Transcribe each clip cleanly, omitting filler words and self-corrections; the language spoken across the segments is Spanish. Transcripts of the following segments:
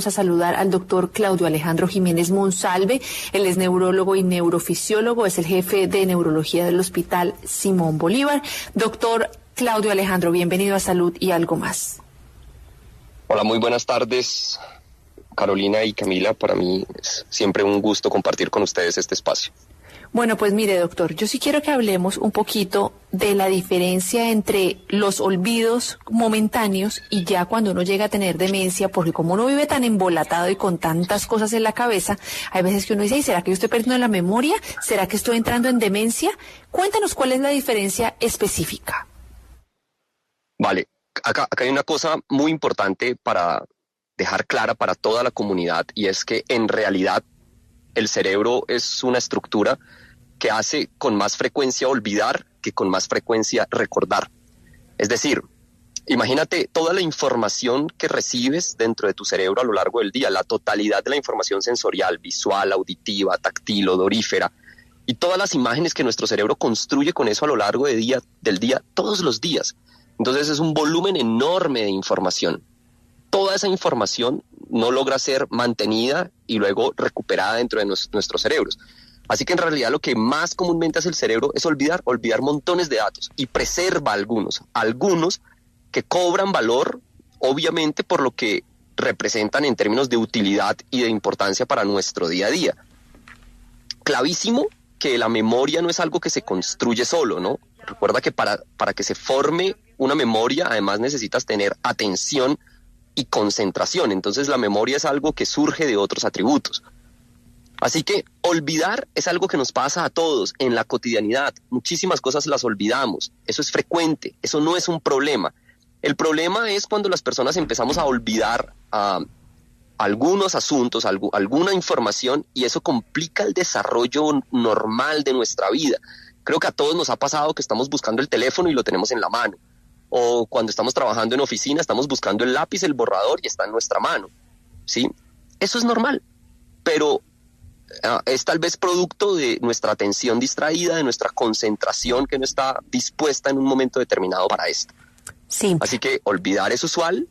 vamos a saludar al doctor Claudio Alejandro Jiménez Monsalve. Él es neurólogo y neurofisiólogo, es el jefe de neurología del Hospital Simón Bolívar. Doctor Claudio Alejandro, bienvenido a Salud y Algo Más. Hola, muy buenas tardes, Carolina y Camila. Para mí es siempre un gusto compartir con ustedes este espacio. Bueno, pues mire, doctor, yo sí quiero que hablemos un poquito de la diferencia entre los olvidos momentáneos y ya cuando uno llega a tener demencia, porque como uno vive tan embolatado y con tantas cosas en la cabeza, hay veces que uno dice, ¿será que yo estoy perdiendo la memoria? ¿Será que estoy entrando en demencia? Cuéntanos cuál es la diferencia específica. Vale, acá hay una cosa muy importante para dejar clara para toda la comunidad, y es que en realidad el cerebro es una estructura que hace con más frecuencia olvidar que con más frecuencia recordar. Es decir, imagínate toda la información que recibes dentro de tu cerebro a lo largo del día, la totalidad de la información sensorial, visual, auditiva, táctil, odorífera, y todas las imágenes que nuestro cerebro construye con eso a lo largo del día, todos los días. Entonces es un volumen enorme de información. Toda esa información no logra ser mantenida y luego recuperada dentro de nuestros cerebros. Así que en realidad lo que más comúnmente hace el cerebro es olvidar montones de datos, y preserva algunos que cobran valor, obviamente, por lo que representan en términos de utilidad y de importancia para nuestro día a día. Clavísimo que la memoria no es algo que se construye solo, ¿no? Recuerda que para que se forme una memoria, además necesitas tener atención y concentración. Entonces la memoria es algo que surge de otros atributos. Así que olvidar es algo que nos pasa a todos en la cotidianidad. Muchísimas cosas las olvidamos. Eso es frecuente. Eso no es un problema. El problema es cuando las personas empezamos a olvidar algunos asuntos, alguna información, y eso complica el desarrollo normal de nuestra vida. Creo que a todos nos ha pasado que estamos buscando el teléfono y lo tenemos en la mano. O cuando estamos trabajando en oficina, estamos buscando el lápiz, el borrador, y está en nuestra mano, ¿sí? Eso es normal, pero es tal vez producto de nuestra atención distraída, de nuestra concentración que no está dispuesta en un momento determinado para esto. Sí. Así que olvidar es usual.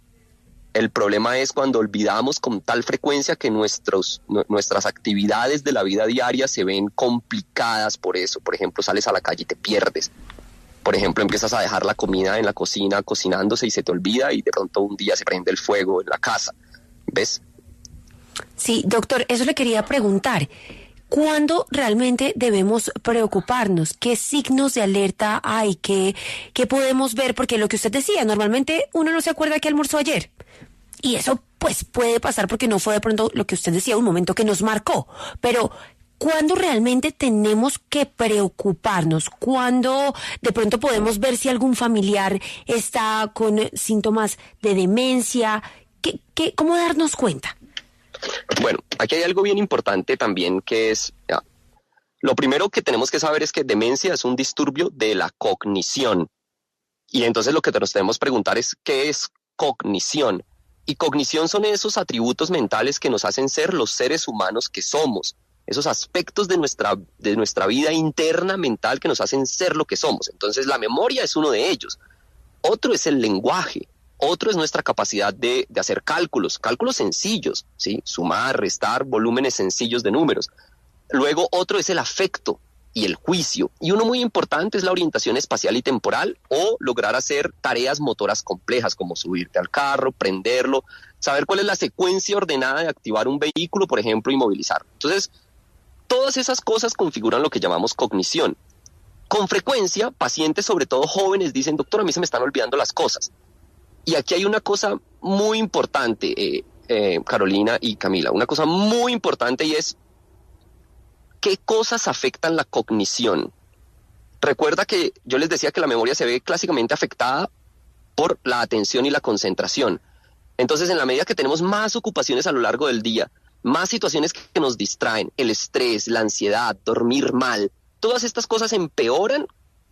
El problema es cuando olvidamos con tal frecuencia que nuestras actividades de la vida diaria se ven complicadas por eso. Por ejemplo, sales a la calle y te pierdes. Por ejemplo, empiezas a dejar la comida en la cocina cocinándose y se te olvida, y de pronto un día se prende el fuego en la casa. ¿Ves? Sí, doctor, eso le quería preguntar. ¿Cuándo realmente debemos preocuparnos? ¿Qué signos de alerta hay? ¿Qué podemos ver? Porque lo que usted decía, normalmente uno no se acuerda que almorzó ayer. Y eso pues puede pasar porque no fue de pronto lo que usted decía, un momento que nos marcó. Pero ¿cuándo realmente tenemos que preocuparnos? ¿Cuándo de pronto podemos ver si algún familiar está con síntomas de demencia? ¿Cómo darnos cuenta? Bueno, aquí hay algo bien importante también, que es, lo primero que tenemos que saber es que demencia es un disturbio de la cognición. Y entonces lo que nos debemos preguntar es, ¿qué es cognición? Y cognición son esos atributos mentales que nos hacen ser los seres humanos que somos, esos aspectos de nuestra vida interna mental que nos hacen ser lo que somos. Entonces la memoria es uno de ellos. Otro es el lenguaje. Otro es nuestra capacidad de hacer cálculos sencillos, ¿sí? Sumar, restar, volúmenes sencillos de números. Luego otro es el afecto y el juicio. Y uno muy importante es la orientación espacial y temporal, o lograr hacer tareas motoras complejas como subirte al carro, prenderlo, saber cuál es la secuencia ordenada de activar un vehículo, por ejemplo, y movilizarlo. Entonces, todas esas cosas configuran lo que llamamos cognición. Con frecuencia, pacientes, sobre todo jóvenes, dicen, doctor, a mí se me están olvidando las cosas. Y aquí hay una cosa muy importante, Carolina y Camila, una cosa muy importante, y es ¿qué cosas afectan la cognición? Recuerda que yo les decía que la memoria se ve clásicamente afectada por la atención y la concentración. Entonces, en la medida que tenemos más ocupaciones a lo largo del día, más situaciones que nos distraen, el estrés, la ansiedad, dormir mal, todas estas cosas empeoran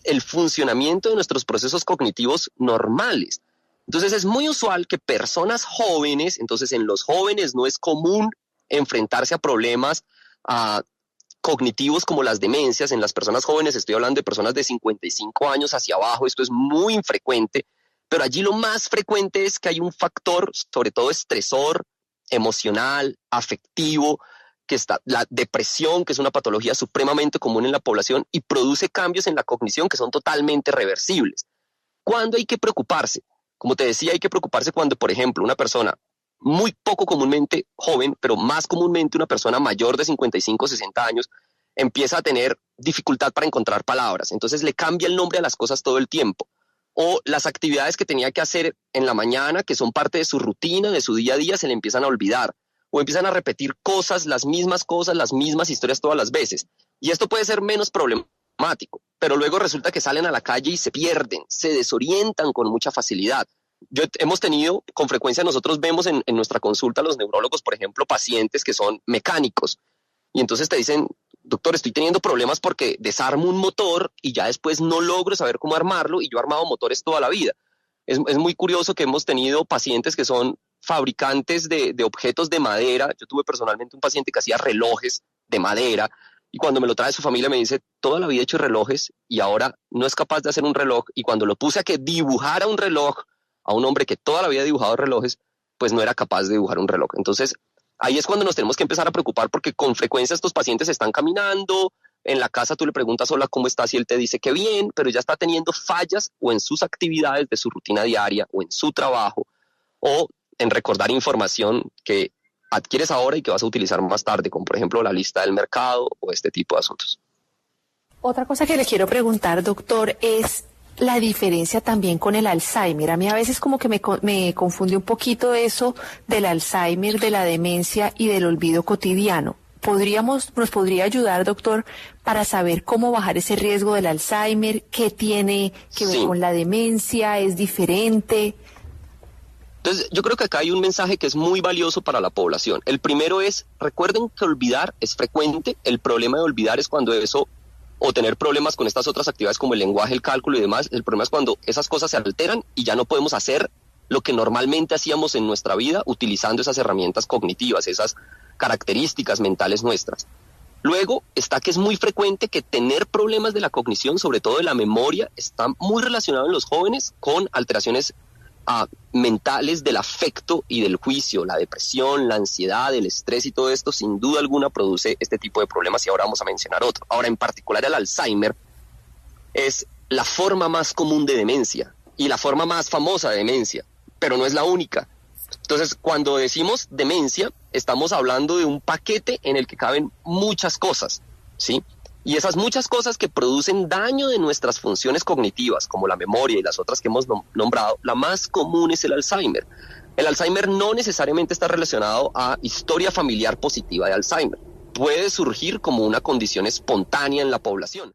el funcionamiento de nuestros procesos cognitivos normales. Entonces es muy usual que personas jóvenes, entonces en los jóvenes no es común enfrentarse a problemas cognitivos como las demencias. En las personas jóvenes estoy hablando de personas de 55 años hacia abajo, esto es muy infrecuente, pero allí lo más frecuente es que hay un factor, sobre todo estresor, emocional, afectivo, que está la depresión, que es una patología supremamente común en la población y produce cambios en la cognición que son totalmente reversibles. ¿Cuándo hay que preocuparse? Como te decía, hay que preocuparse cuando, por ejemplo, una persona muy poco comúnmente joven, pero más comúnmente una persona mayor de 55 o 60 años, empieza a tener dificultad para encontrar palabras. Entonces le cambia el nombre a las cosas todo el tiempo. O las actividades que tenía que hacer en la mañana, que son parte de su rutina, de su día a día, se le empiezan a olvidar. O empiezan a repetir cosas, las mismas historias todas las veces. Y esto puede ser menos problemático, pero luego resulta que salen a la calle y se pierden, se desorientan con mucha facilidad. Hemos tenido, con frecuencia nosotros vemos en nuestra consulta, los neurólogos, por ejemplo, pacientes que son mecánicos. Y entonces te dicen, doctor, estoy teniendo problemas porque desarmo un motor y ya después no logro saber cómo armarlo y yo he armado motores toda la vida. Es muy curioso que hemos tenido pacientes que son fabricantes de objetos de madera. Yo tuve personalmente un paciente que hacía relojes de madera y cuando me lo trae su familia me dice, toda la vida he hecho relojes y ahora no es capaz de hacer un reloj, y cuando lo puse a que dibujara un reloj a un hombre que toda la vida ha dibujado relojes, pues no era capaz de dibujar un reloj. Entonces ahí es cuando nos tenemos que empezar a preocupar, porque con frecuencia estos pacientes están caminando, en la casa tú le preguntas hola, ¿cómo estás? Y él te dice que bien, pero ya está teniendo fallas o en sus actividades de su rutina diaria o en su trabajo o en recordar información que adquieres ahora y que vas a utilizar más tarde, como por ejemplo la lista del mercado o este tipo de asuntos. Otra cosa que le quiero preguntar, doctor, es la diferencia también con el Alzheimer. A mí a veces como que me confunde un poquito eso del Alzheimer, de la demencia y del olvido cotidiano. ¿Nos podría ayudar, doctor, para saber cómo bajar ese riesgo del Alzheimer? ¿Qué tiene que ver con la demencia? ¿Es diferente? Entonces, yo creo que acá hay un mensaje que es muy valioso para la población. El primero es, recuerden que olvidar es frecuente. El problema de olvidar es cuando eso, o tener problemas con estas otras actividades como el lenguaje, el cálculo y demás. El problema es cuando esas cosas se alteran y ya no podemos hacer lo que normalmente hacíamos en nuestra vida utilizando esas herramientas cognitivas, esas características mentales nuestras. Luego está que es muy frecuente que tener problemas de la cognición, sobre todo de la memoria, está muy relacionado en los jóvenes con alteraciones mentales del afecto y del juicio. La depresión, la ansiedad, el estrés y todo esto sin duda alguna produce este tipo de problemas, y ahora vamos a mencionar otro. Ahora, en particular el Alzheimer es la forma más común de demencia y la forma más famosa de demencia, pero no es la única. Entonces, cuando decimos demencia, estamos hablando de un paquete en el que caben muchas cosas, ¿sí? Y esas muchas cosas que producen daño de nuestras funciones cognitivas, como la memoria y las otras que hemos nombrado, la más común es el Alzheimer. El Alzheimer no necesariamente está relacionado a historia familiar positiva de Alzheimer. Puede surgir como una condición espontánea en la población.